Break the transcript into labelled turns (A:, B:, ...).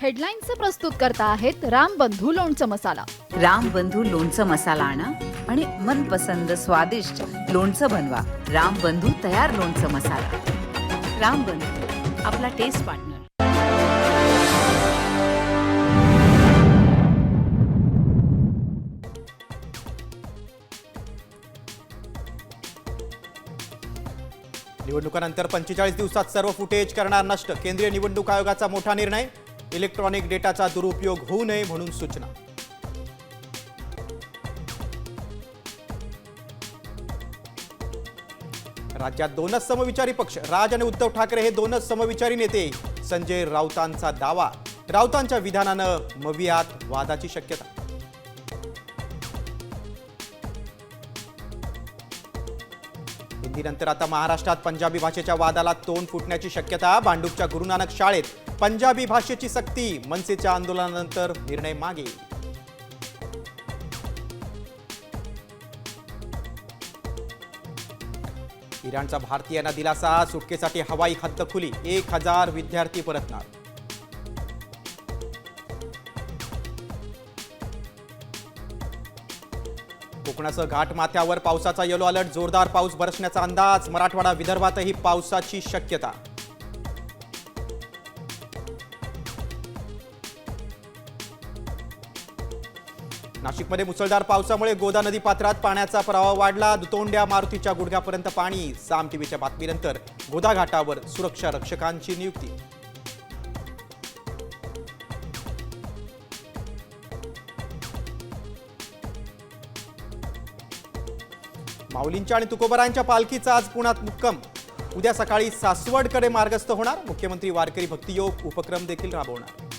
A: हेडलाईन्सचे प्रस्तुत करता आहेत रामबंधू लोणचं मसाला।
B: रामबंधू लोणचं मसाला आणा आणि मनपसंद स्वादिष्ट लोणचं बनवा। रामबंधू तयार लोणचं मसाला। रामबंधू आपला टेस्ट पार्टनर।
C: निवडणुकानंतर 45 दिवसात सर्व फुटेज करणार नष्ट। केंद्रीय निवडणूक आयोगाचा मोठा निर्णय। इलेक्ट्रॉनिक डेटाचा दुरुपयोग होऊ नये म्हणून सूचना। राज्यात दोनच समविचारी पक्ष। राज आणि उद्धव ठाकरे हे दोनच समविचारी नेते। संजय राऊतांचा दावा। राऊतांच्या विधानानं मवियात वादाची शक्यता। हिंदीनंतर आता महाराष्ट्रात पंजाबी भाषेच्या वादाला तोंड फुटण्याची शक्यता। भांडूपच्या गुरु नानक शाळेत पंजाबी भाषेची सक्ती। मनसेच्या आंदोलनानंतर निर्णय मागे। इराणचा भारतीयांना दिलासा। सुटकेसाठी हवाई हद्द खुली। 1000 विद्यार्थी परतणार। कोकणासह घाटमाथ्यावर पावसाचा येलो अलर्ट। जोरदार पाऊस बरसण्याचा अंदाज। मराठवाडा विदर्भातही पावसाची शक्यता। नाशिकमध्ये मुसळधार पावसामुळे गोदा नदी पात्रात पाण्याचा प्रवाह वाढला। दुतोंड्या मारुतीच्या गुडघ्यापर्यंत पाणी। साम टीव्हीच्या बातमीनंतर गोदा घाटावर सुरक्षा रक्षकांची नियुक्ती। माऊलींच्या आणि तुकोबरांच्या पालखीचा आज पुण्यात मुक्काम। उद्या सकाळी सासवडकडे मार्गस्थ होणार। मुख्यमंत्री वारकरी भक्तियोग उपक्रम देखील राबवणार।